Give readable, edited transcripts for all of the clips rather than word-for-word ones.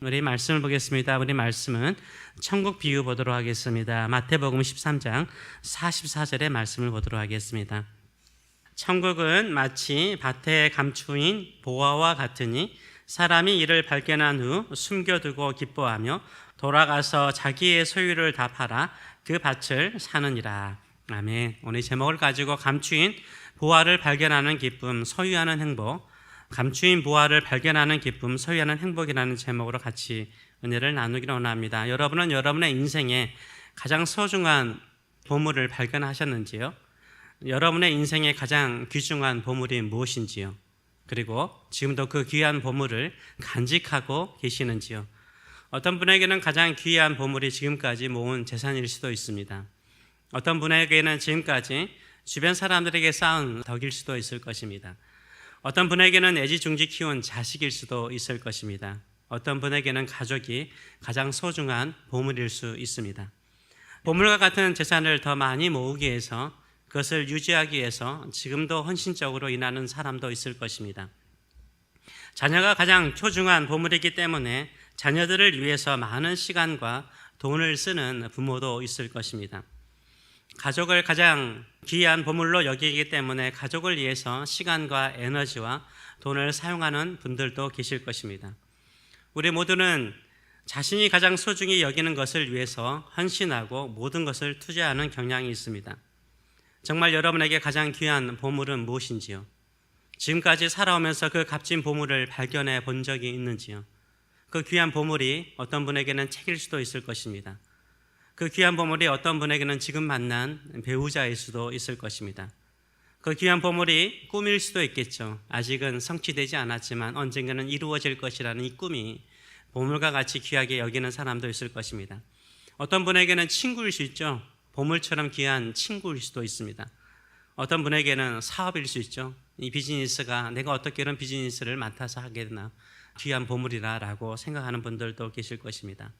우리 말씀을 보겠습니다. 우리 말씀은 천국 비유 보도록 하겠습니다. 마태복음 13장 44절의 말씀을 보도록 하겠습니다. 천국은 마치 밭에 감추인 보화와 같으니 사람이 이를 발견한 후 숨겨두고 기뻐하며 돌아가서 자기의 소유를 다 팔아 그 밭을 사느니라. 아멘. 오늘 제목을 가지고 감추인 보화를 발견하는 기쁨, 소유하는 행복, 감추인 보화를 발견하는 기쁨, 소유하는 행복이라는 제목으로 같이 은혜를 나누기를 원합니다. 여러분은 여러분의 인생에 가장 소중한 보물을 발견하셨는지요? 여러분의 인생에 가장 귀중한 보물이 무엇인지요? 그리고 지금도 그 귀한 보물을 간직하고 계시는지요? 어떤 분에게는 가장 귀한 보물이 지금까지 모은 재산일 수도 있습니다. 어떤 분에게는 지금까지 주변 사람들에게 쌓은 덕일 수도 있을 것입니다. 어떤 분에게는 애지중지 키운 자식일 수도 있을 것입니다. 어떤 분에게는 가족이 가장 소중한 보물일 수 있습니다. 보물과 같은 재산을 더 많이 모으기 위해서, 그것을 유지하기 위해서 지금도 헌신적으로 일하는 사람도 있을 것입니다. 자녀가 가장 소중한 보물이기 때문에 자녀들을 위해서 많은 시간과 돈을 쓰는 부모도 있을 것입니다. 가족을 가장 귀한 보물로 여기기 때문에 가족을 위해서 시간과 에너지와 돈을 사용하는 분들도 계실 것입니다. 우리 모두는 자신이 가장 소중히 여기는 것을 위해서 헌신하고 모든 것을 투자하는 경향이 있습니다. 정말 여러분에게 가장 귀한 보물은 무엇인지요? 지금까지 살아오면서 그 값진 보물을 발견해 본 적이 있는지요? 그 귀한 보물이 어떤 분에게는 책일 수도 있을 것입니다. 그 귀한 보물이 어떤 분에게는 지금 만난 배우자일 수도 있을 것입니다. 그 귀한 보물이 꿈일 수도 있겠죠. 아직은 성취되지 않았지만 언젠가는 이루어질 것이라는 이 꿈이 보물과 같이 귀하게 여기는 사람도 있을 것입니다. 어떤 분에게는 친구일 수 있죠. 보물처럼 귀한 친구일 수도 있습니다. 어떤 분에게는 사업일 수 있죠. 이 비즈니스가 내가 어떻게 이런 비즈니스를 맡아서 하게 되나 귀한 보물이라고 생각하는 분들도 계실 것입니다.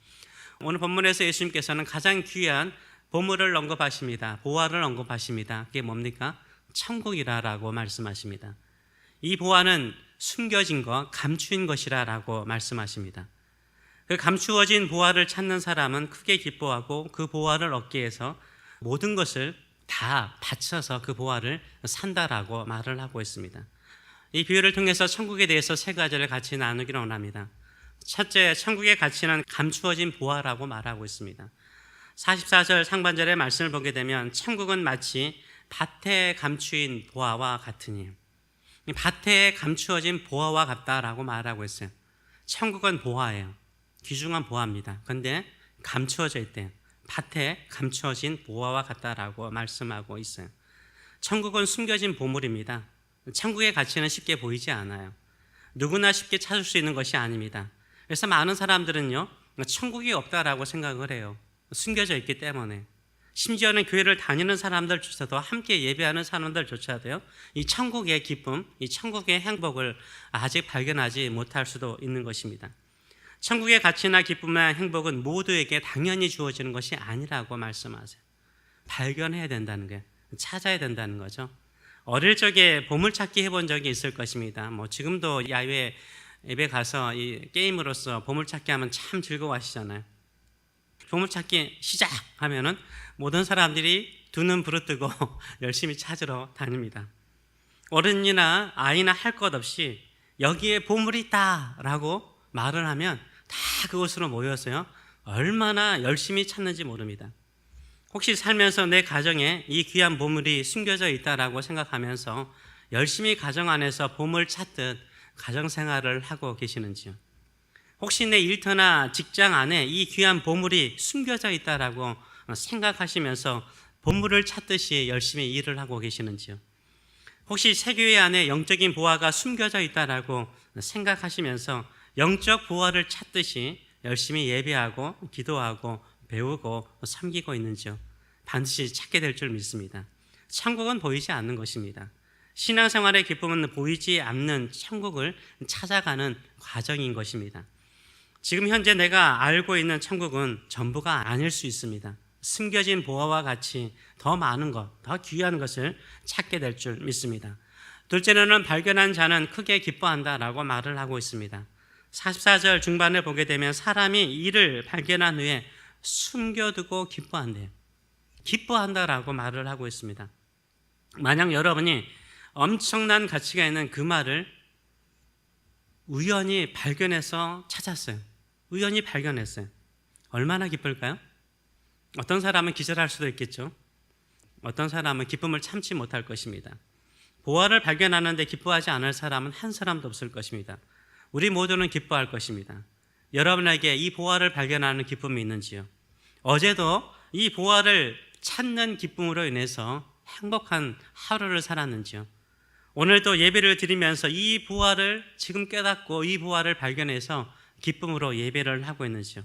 오늘 본문에서 예수님께서는 가장 귀한 보물을 언급하십니다. 보화를 언급하십니다. 그게 뭡니까? 천국이라고 말씀하십니다. 이 보화는 숨겨진 것, 감추인 것이라고 말씀하십니다. 그 감추어진 보화를 찾는 사람은 크게 기뻐하고 그 보화를 얻기 위해서 모든 것을 다 바쳐서 그 보화를 산다라고 말을 하고 있습니다. 이 비유를 통해서 천국에 대해서 세 가지를 같이 나누기를 원합니다. 첫째, 천국의 가치는 감추어진 보화라고 말하고 있습니다. 44절 상반절의 말씀을 보게 되면 천국은 마치 밭에 감추인 보화와 같으니, 밭에 감추어진 보화와 같다라고 말하고 있어요. 천국은 보화예요. 귀중한 보화입니다. 그런데 감추어져 있대요. 밭에 감추어진 보화와 같다라고 말씀하고 있어요. 천국은 숨겨진 보물입니다. 천국의 가치는 쉽게 보이지 않아요. 누구나 쉽게 찾을 수 있는 것이 아닙니다. 그래서 많은 사람들은요, 천국이 없다라고 생각을 해요. 숨겨져 있기 때문에. 심지어는 교회를 다니는 사람들조차도, 함께 예배하는 사람들조차도요, 이 천국의 기쁨, 이 천국의 행복을 아직 발견하지 못할 수도 있는 것입니다. 천국의 가치나 기쁨이나 행복은 모두에게 당연히 주어지는 것이 아니라고 말씀하세요. 발견해야 된다는 거예요. 찾아야 된다는 거죠. 어릴 적에 보물찾기 해본 적이 있을 것입니다. 지금도 야외 예배 가서 이 게임으로서 보물찾기 하면 참 즐거워하시잖아요. 보물찾기 시작하면은 모든 사람들이 두 눈 부릅뜨고 열심히 찾으러 다닙니다. 어른이나 아이나 할 것 없이 여기에 보물이 있다라고 말을 하면 다 그곳으로 모여서요, 얼마나 열심히 찾는지 모릅니다. 혹시 살면서 내 가정에 이 귀한 보물이 숨겨져 있다라고 생각하면서 열심히 가정 안에서 보물 찾듯 가정생활을 하고 계시는지요? 혹시 내 일터나 직장 안에 이 귀한 보물이 숨겨져 있다라고 생각하시면서 보물을 찾듯이 열심히 일을 하고 계시는지요? 혹시 세교회 안에 영적인 보화가 숨겨져 있다라고 생각하시면서 영적 보화를 찾듯이 열심히 예배하고 기도하고 배우고 섬기고 있는지요? 반드시 찾게 될 줄 믿습니다. 천국은 보이지 않는 것입니다. 신앙생활의 기쁨은 보이지 않는 천국을 찾아가는 과정인 것입니다. 지금 현재 내가 알고 있는 천국은 전부가 아닐 수 있습니다. 숨겨진 보화와 같이 더 많은 것, 더 귀한 것을 찾게 될 줄 믿습니다. 둘째로는 발견한 자는 크게 기뻐한다라고 말을 하고 있습니다. 44절 중반에 보게 되면 사람이 이를 발견한 후에 숨겨두고 기뻐한대요. 기뻐한다라고 말을 하고 있습니다. 만약 여러분이 엄청난 가치가 있는 그 말을 우연히 발견해서 찾았어요. 우연히 발견했어요. 얼마나 기쁠까요? 어떤 사람은 기절할 수도 있겠죠. 어떤 사람은 기쁨을 참지 못할 것입니다. 보화를 발견하는데 기뻐하지 않을 사람은 한 사람도 없을 것입니다. 우리 모두는 기뻐할 것입니다. 여러분에게 이 보화를 발견하는 기쁨이 있는지요? 어제도 이 보화를 찾는 기쁨으로 인해서 행복한 하루를 살았는지요? 오늘도 예배를 드리면서 이 보화를 지금 깨닫고 이 보화를 발견해서 기쁨으로 예배를 하고 있는지요?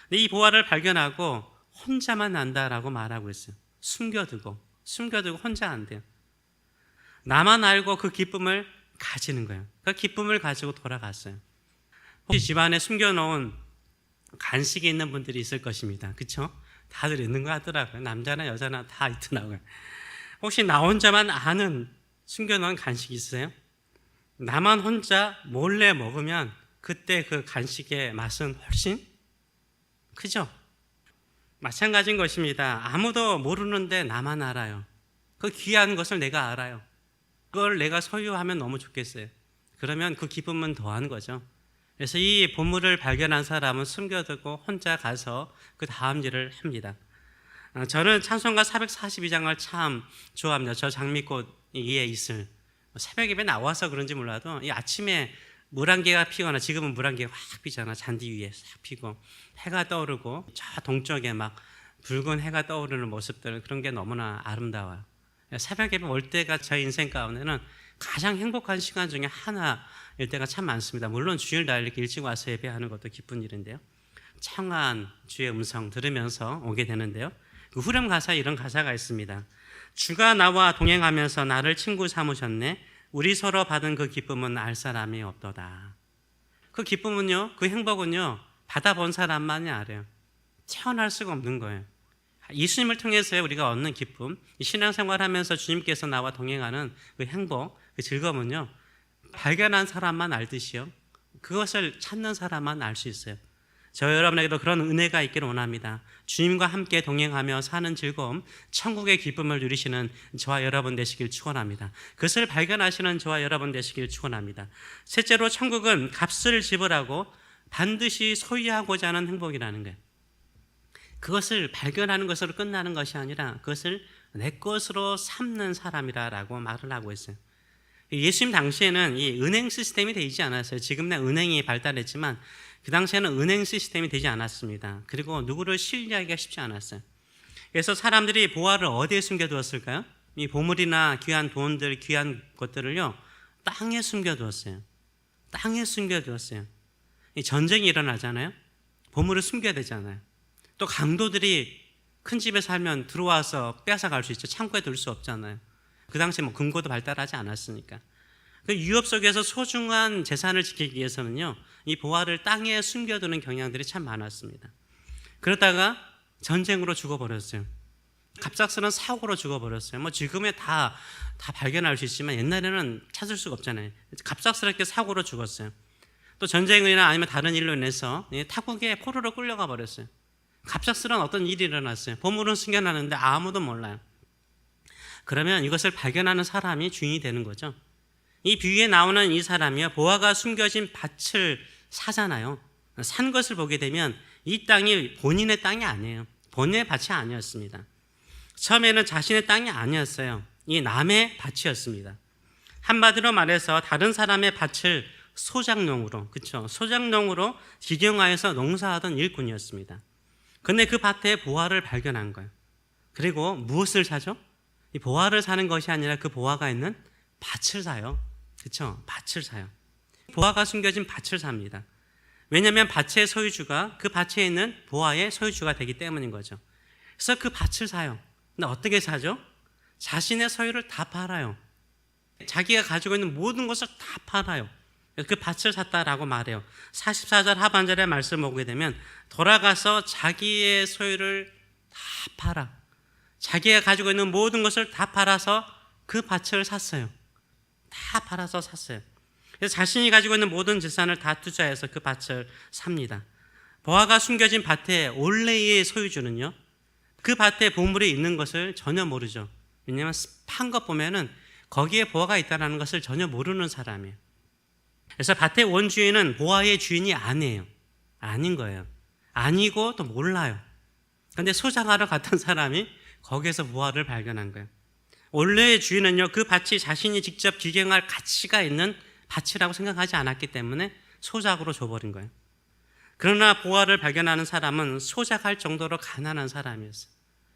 근데 이 보화를 발견하고 혼자만 안다라고 말하고 있어요. 숨겨두고 혼자 안 돼요. 나만 알고 그 기쁨을 가지는 거예요. 그 기쁨을 가지고 돌아갔어요. 혹시 집안에 숨겨놓은 간식이 있는 분들이 있을 것입니다. 그렇죠? 다들 있는 거 하더라고요. 남자나 여자나 다 있더라고요. 혹시 나 혼자만 아는 숨겨놓은 간식이 있어요? 나만 혼자 몰래 먹으면 그때 그 간식의 맛은 훨씬 크죠? 마찬가지인 것입니다. 아무도 모르는데 나만 알아요. 그 귀한 것을 내가 알아요. 그걸 내가 소유하면 너무 좋겠어요. 그러면 그 기쁨은 더한 거죠. 그래서 이 보물을 발견한 사람은 숨겨두고 혼자 가서 그 다음 일을 합니다. 저는 찬송가 442장을 참 좋아합니다. 저 장미꽃 위에 있을 새벽 예배 나와서 그런지 몰라도 이 아침에 물안개가 피거나 지금은 물안개가 확 피잖아. 잔디 위에 싹 피고 해가 떠오르고 저 동쪽에 막 붉은 해가 떠오르는 모습들 그런 게 너무나 아름다워요. 새벽 예배 올 때가 저 인생 가운데는 가장 행복한 시간 중에 하나일 때가 참 많습니다. 물론 주일 날 이렇게 일찍 와서 예배하는 것도 기쁜 일인데요. 청한 주의 음성 들으면서 오게 되는데요. 그 후렴 가사에 이런 가사가 있습니다. 주가 나와 동행하면서 나를 친구 삼으셨네. 우리 서로 받은 그 기쁨은 알 사람이 없도다. 그 기쁨은요, 그 행복은요, 받아본 사람만이 알아요. 태어날 수가 없는 거예요. 예수님을 통해서 우리가 얻는 기쁨, 신앙생활하면서 주님께서 나와 동행하는 그 행복, 그 즐거움은요, 발견한 사람만 알듯이요, 그것을 찾는 사람만 알 수 있어요. 저 여러분에게도 그런 은혜가 있기를 원합니다. 주님과 함께 동행하며 사는 즐거움, 천국의 기쁨을 누리시는 저와 여러분 되시길 축원합니다. 그것을 발견하시는 저와 여러분 되시길 축원합니다. 셋째로 천국은 값을 지불하고 반드시 소유하고자 하는 행복이라는 거예요. 그것을 발견하는 것으로 끝나는 것이 아니라 그것을 내 것으로 삼는 사람이라고 말을 하고 있어요. 예수님 당시에는 이 은행 시스템이 되지 않았어요. 지금은 은행이 발달했지만 그 당시에는 은행 시스템이 되지 않았습니다. 그리고 누구를 신뢰하기가 쉽지 않았어요. 그래서 사람들이 보화를 어디에 숨겨두었을까요? 이 보물이나 귀한 돈들, 귀한 것들을요, 땅에 숨겨두었어요. 땅에 숨겨두었어요. 이 전쟁이 일어나잖아요. 보물을 숨겨야 되잖아요. 또 강도들이 큰 집에 살면 들어와서 빼앗아갈 수 있죠. 창고에 둘 수 없잖아요. 그 당시에 뭐 금고도 발달하지 않았으니까. 그 유업 속에서 소중한 재산을 지키기 위해서는요, 이 보화를 땅에 숨겨두는 경향들이 참 많았습니다. 그러다가 전쟁으로 죽어버렸어요. 갑작스러운 사고로 죽어버렸어요. 뭐 지금에 다 발견할 수 있지만 옛날에는 찾을 수가 없잖아요. 갑작스럽게 사고로 죽었어요. 또 전쟁이나 아니면 다른 일로 인해서 타국에 포로로 끌려가 버렸어요. 갑작스러운 어떤 일이 일어났어요. 보물은 숨겨놨는데 아무도 몰라요. 그러면 이것을 발견하는 사람이 주인이 되는 거죠. 이 비유에 나오는 이 사람이요, 보화가 숨겨진 밭을 사잖아요. 산 것을 보게 되면 이 땅이 본인의 땅이 아니에요. 본인의 밭이 아니었습니다. 처음에는 자신의 땅이 아니었어요. 이 남의 밭이었습니다. 한마디로 말해서 다른 사람의 밭을 소작농으로, 그렇죠? 소작농으로 기경하여서 농사하던 일꾼이었습니다. 근데 그 밭에 보화를 발견한 거예요. 그리고 무엇을 사죠? 이 보화를 사는 것이 아니라 그 보화가 있는 밭을 사요. 그렇죠? 밭을 사요. 보화가 숨겨진 밭을 삽니다. 왜냐하면 밭의 소유주가 그 밭에 있는 보화의 소유주가 되기 때문인 거죠. 그래서 그 밭을 사요. 근데 어떻게 사죠? 자신의 소유를 다 팔아요. 자기가 가지고 있는 모든 것을 다 팔아요. 그 밭을 샀다라고 말해요. 44절 하반절의 말씀을 보게 되면 돌아가서 자기의 소유를 다 팔아. 자기가 가지고 있는 모든 것을 다 팔아서 그 밭을 샀어요. 다 팔아서 샀어요. 그래서 자신이 가지고 있는 모든 재산을 다 투자해서 그 밭을 삽니다. 보화가 숨겨진 밭의 원래의 소유주는요, 그 밭에 보물이 있는 것을 전혀 모르죠. 왜냐하면 판 것 보면은 거기에 보화가 있다는 것을 전혀 모르는 사람이에요. 그래서 밭의 원주인은 보화의 주인이 아니에요. 아닌 거예요. 아니고 또 몰라요. 그런데 소장하러 갔던 사람이 거기에서 보화를 발견한 거예요. 원래의 주인은요, 그 밭이 자신이 직접 기경할 가치가 있는 밭이라고 생각하지 않았기 때문에 소작으로 줘버린 거예요. 그러나 보화를 발견하는 사람은 소작할 정도로 가난한 사람이었어요.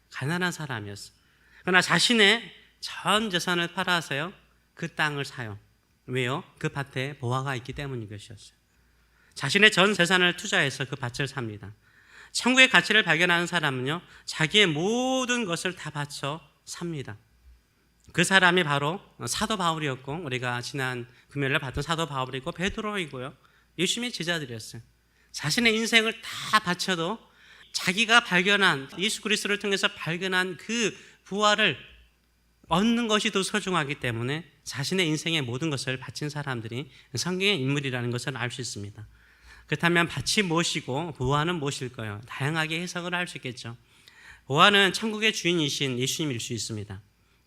가난한 사람이었어요. 그러나 자신의 전 재산을 팔아서요, 그 땅을 사요. 왜요? 그 밭에 보화가 있기 때문인 것이었어요. 자신의 전 재산을 투자해서 그 밭을 삽니다. 천국의 가치를 발견하는 사람은요, 자기의 모든 것을 다 바쳐 삽니다. 그 사람이 바로 사도 바울이었고, 우리가 지난 금요일에 봤던 사도 바울이고 베드로이고요, 예수님의 제자들이었어요. 자신의 인생을 다 바쳐도 자기가 발견한, 예수 그리스도를 통해서 발견한 그 부활을 얻는 것이 더 소중하기 때문에 자신의 인생의 모든 것을 바친 사람들이 성경의 인물이라는 것을 알 수 있습니다. 그렇다면 밭이 무엇이고 보화는 무엇일까요? 다양하게 해석을 할 수 있겠죠. 보화는 천국의 주인이신 예수님일 수 있습니다.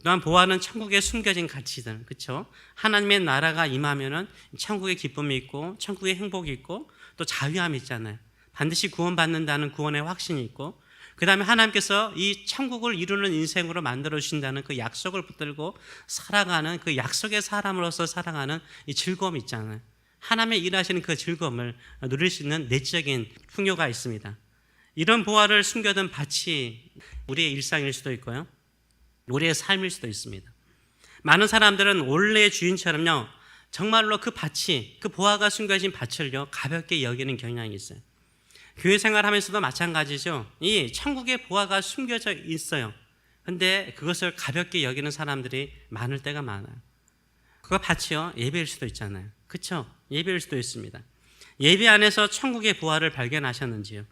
또한 보화는 천국에 숨겨진 가치들, 그렇죠? 하나님의 나라가 임하면은 천국의 기쁨이 있고 천국의 행복이 있고 또 자유함이 있잖아요. 반드시 구원받는다는 구원의 확신이 있고, 그 다음에 하나님께서 이 천국을 이루는 인생으로 만들어 주신다는 그 약속을 붙들고 살아가는, 그 약속의 사람으로서 살아가는 이 즐거움이 있잖아요. 하나님의 일하시는 그 즐거움을 누릴 수 있는 내적인 풍요가 있습니다. 이런 보화를 숨겨둔 밭이 우리의 일상일 수도 있고요, 우리의 삶일 수도 있습니다. 많은 사람들은 원래의 주인처럼요, 정말로 그 밭이, 그 보화가 숨겨진 밭을요, 가볍게 여기는 경향이 있어요. 교회 생활하면서도 마찬가지죠. 이 천국의 보화가 숨겨져 있어요. 근데 그것을 가볍게 여기는 사람들이 많을 때가 많아요. 그거 밭이요, 예배일 수도 있잖아요. 그렇죠? 예배일 수도 있습니다. 예배 안에서 천국의 보화를 발견하셨는지요?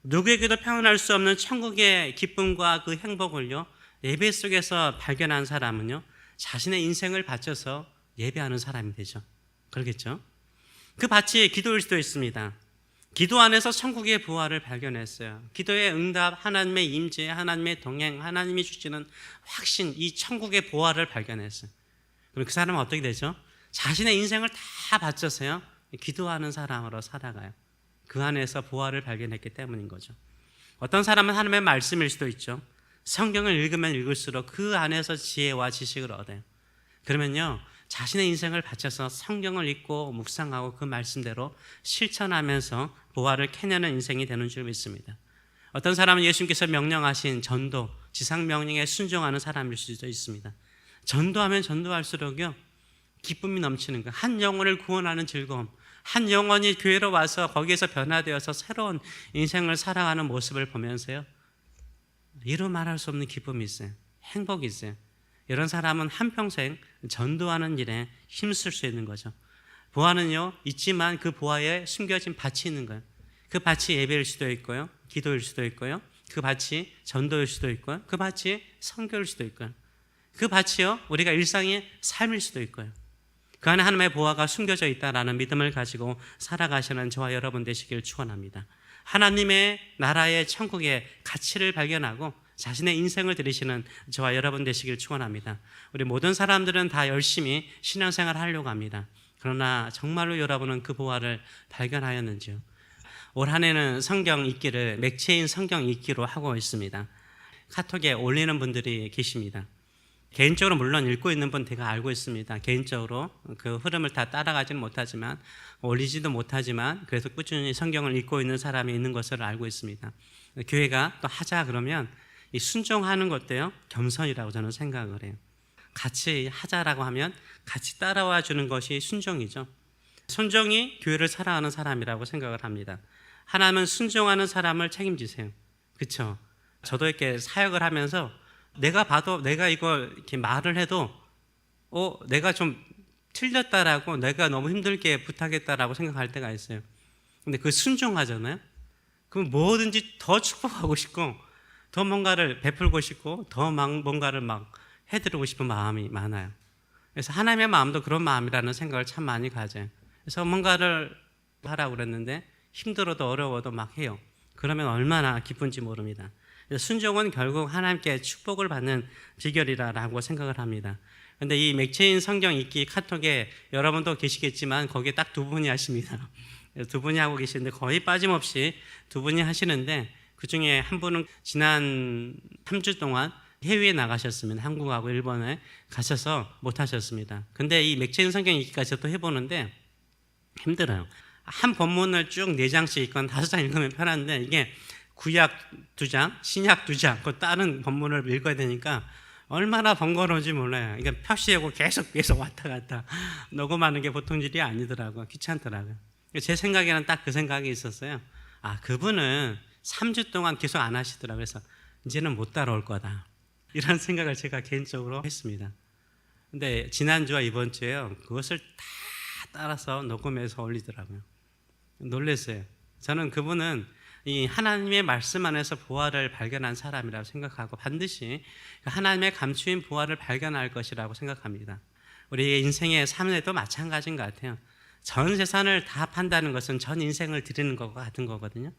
누구에게도 표현할 수 없는 천국의 기쁨과 그 행복을요, 예배 속에서 발견한 사람은요, 자신의 인생을 바쳐서 예배하는 사람이 되죠. 그러겠죠? 그 밭이 기도일 수도 있습니다. 기도 안에서 천국의 부활을 발견했어요. 기도의 응답, 하나님의 임재, 하나님의 동행, 하나님이 주시는 확신, 이 천국의 부활을 발견했어요. 그럼 그 사람은 어떻게 되죠? 자신의 인생을 다 바쳐서요, 기도하는 사람으로 살아가요. 그 안에서 부활을 발견했기 때문인 거죠. 어떤 사람은 하나님의 말씀일 수도 있죠. 성경을 읽으면 읽을수록 그 안에서 지혜와 지식을 얻어요. 그러면요, 자신의 인생을 바쳐서 성경을 읽고 묵상하고 그 말씀대로 실천하면서 보화를 캐내는 인생이 되는 줄 믿습니다. 어떤 사람은 예수님께서 명령하신 전도, 지상 명령에 순종하는 사람일 수도 있습니다. 전도하면 전도할수록요, 기쁨이 넘치는 거, 한 영혼을 구원하는 즐거움, 한 영혼이 교회로 와서 거기에서 변화되어서 새로운 인생을 살아가는 모습을 보면서요, 이루 말할 수 없는 기쁨이 있어요. 행복이 있어요. 이런 사람은 한평생 전도하는 일에 힘쓸 수 있는 거죠. 보화는요, 있지만 그 보화에 숨겨진 밭이 있는 거예요. 그 밭이 예배일 수도 있고요, 기도일 수도 있고요, 그 밭이 전도일 수도 있고요, 그 밭이 선교일 수도 있고요, 그 밭이요, 우리가 일상의 삶일 수도 있고요. 그 안에 하나님의 보화가 숨겨져 있다라는 믿음을 가지고 살아가시는 저와 여러분 되시길 축원합니다. 하나님의 나라의 천국의 가치를 발견하고 자신의 인생을 들이시는 저와 여러분 되시길 축원합니다. 우리 모든 사람들은 다 열심히 신앙생활을 하려고 합니다. 그러나 정말로 여러분은 그 보화를 발견하였는지요? 올 한 해는 성경 읽기를 맥체인 성경 읽기로 하고 있습니다. 카톡에 올리는 분들이 계십니다. 개인적으로 물론 읽고 있는 분 제가 알고 있습니다. 개인적으로 그 흐름을 다 따라가지는 못하지만, 올리지도 못하지만 그래서 꾸준히 성경을 읽고 있는 사람이 있는 것을 알고 있습니다. 교회가 또 하자 그러면 이 순종하는 것도요, 겸손이라고 저는 생각을 해요. 같이 하자라고 하면 같이 따라와 주는 것이 순종이죠. 순종이 교회를 살아가는 사람이라고 생각을 합니다. 하나님은 순종하는 사람을 책임지세요. 그렇죠? 저도 이렇게 사역을 하면서 내가 봐도, 내가 이걸 이렇게 말을 해도 내가 좀 틀렸다라고, 내가 너무 힘들게 부탁했다라고 생각할 때가 있어요. 근데 그 순종하잖아요. 그럼 뭐든지 더 축복하고 싶고, 더 뭔가를 베풀고 싶고, 더 뭔가를 막 해드리고 싶은 마음이 많아요. 그래서 하나님의 마음도 그런 마음이라는 생각을 참 많이 가져요. 그래서 뭔가를 하라고 그랬는데 힘들어도 어려워도 막 해요. 그러면 얼마나 기쁜지 모릅니다. 순종은 결국 하나님께 축복을 받는 비결이라고 생각을 합니다. 그런데 이 맥체인 성경 읽기 카톡에 여러분도 계시겠지만 거기에 딱 두 분이 하십니다. 두 분이 하고 계시는데 거의 빠짐없이 두 분이 하시는데 그중에 한 분은 지난 3주 동안 해외에 나가셨으면 한국하고 일본에 가셔서 못 하셨습니다. 근데 이 맥체인 성경 읽기까지 또 해보는데 힘들어요. 한 본문을 쭉 4장씩 읽거나 5장 읽으면 편한데 이게 구약 2장, 신약 2장, 그 다른 본문을 읽어야 되니까 얼마나 번거로운지 몰라요. 이게 표시하고 계속 왔다 갔다 녹음하는 게 보통 일이 아니더라고요. 귀찮더라고요. 제 생각에는 딱 그 생각이 있었어요. 아, 그분은 3주 동안 계속 안 하시더라고요. 그래서 이제는 못 따라올 거다. 이런 생각을 제가 개인적으로 했습니다. 근데 지난주와 이번 주에요. 그것을 다 따라서 녹음해서 올리더라고요. 놀랐어요. 저는 그분은 이 하나님의 말씀 안에서 보화를 발견한 사람이라고 생각하고 반드시 하나님의 감추인 보화를 발견할 것이라고 생각합니다. 우리의 인생의 삶에도 마찬가지인 것 같아요. 전 재산을 다 판다는 것은 전 인생을 드리는 것과 같은 거거든요.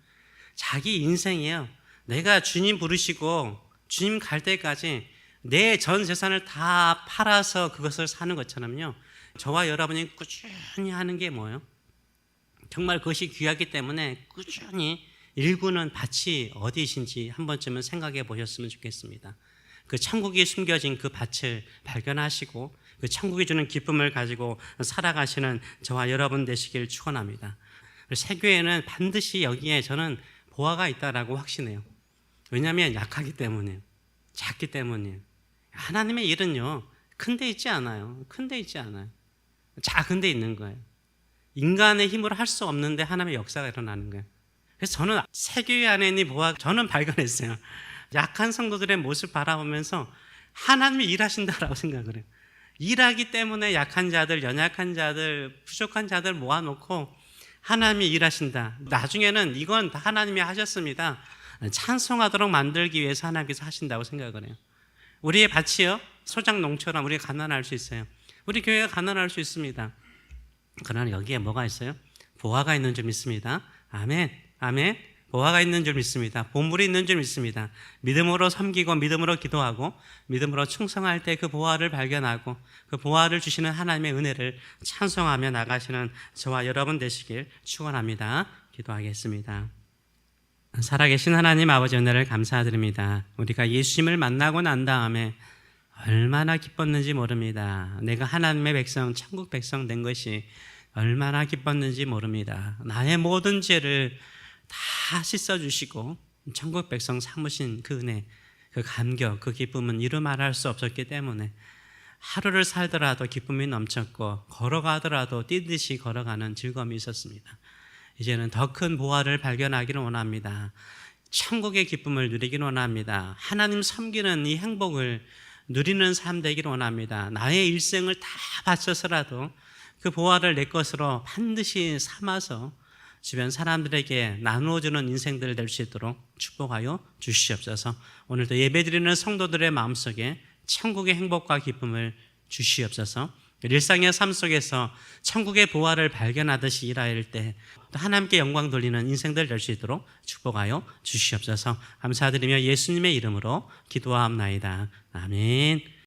자기 인생이에요. 내가 주님 부르시고 주님 갈 때까지 내 전 재산을 다 팔아서 그것을 사는 것처럼요. 저와 여러분이 꾸준히 하는 게 뭐예요? 정말 그것이 귀하기 때문에 꾸준히 일구는 밭이 어디이신지 한 번쯤은 생각해 보셨으면 좋겠습니다. 그 천국이 숨겨진 그 밭을 발견하시고 그 천국이 주는 기쁨을 가지고 살아가시는 저와 여러분 되시길 축원합니다. 세교회는 반드시 여기에 저는 보화가 있다라고 확신해요. 왜냐하면 약하기 때문이에요. 작기 때문이에요. 하나님의 일은요, 큰 데 있지 않아요. 큰 데 있지 않아요. 작은 데 있는 거예요. 인간의 힘으로 할 수 없는데 하나님의 역사가 일어나는 거예요. 그래서 저는 세교회 안에 있는 보화 저는 발견했어요. 약한 성도들의 모습 바라보면서 하나님이 일하신다라고 생각을 해요. 일하기 때문에 약한 자들, 연약한 자들, 부족한 자들 모아놓고 하나님이 일하신다. 나중에는 이건 다 하나님이 하셨습니다. 찬송하도록 만들기 위해서 하나님께서 하신다고 생각을 해요. 우리의 밭이요, 소작농처럼 우리가 가난할 수 있어요. 우리 교회가 가난할 수 있습니다. 그러나 여기에 뭐가 있어요? 보화가 있는 줄 믿습니다. 아멘, 아멘. 보화가 있는 줄 믿습니다. 보물이 있는 줄 믿습니다. 믿음으로 섬기고 믿음으로 기도하고 믿음으로 충성할 때 그 보화를 발견하고 그 보화를 주시는 하나님의 은혜를 찬송하며 나가시는 저와 여러분 되시길 축원합니다. 기도하겠습니다. 살아계신 하나님 아버지 은혜를 감사드립니다. 우리가 예수님을 만나고 난 다음에 얼마나 기뻤는지 모릅니다. 내가 하나님의 백성, 천국 백성 된 것이 얼마나 기뻤는지 모릅니다. 나의 모든 죄를 다 씻어주시고 천국 백성 삼으신 그 은혜, 그 감격, 그 기쁨은 이루 말할 수 없었기 때문에 하루를 살더라도 기쁨이 넘쳤고 걸어가더라도 뛰듯이 걸어가는 즐거움이 있었습니다. 이제는 더 큰 보화를 발견하기를 원합니다. 천국의 기쁨을 누리기를 원합니다. 하나님 섬기는 이 행복을 누리는 삶 되기를 원합니다. 나의 일생을 다 바쳐서라도 그 보화를 내 것으로 반드시 삼아서 주변 사람들에게 나누어주는 인생들 될 수 있도록 축복하여 주시옵소서. 오늘도 예배드리는 성도들의 마음속에 천국의 행복과 기쁨을 주시옵소서. 일상의 삶 속에서 천국의 보화를 발견하듯이 일할 때 하나님께 영광 돌리는 인생들 될 수 있도록 축복하여 주시옵소서. 감사드리며 예수님의 이름으로 기도하옵나이다. 아멘.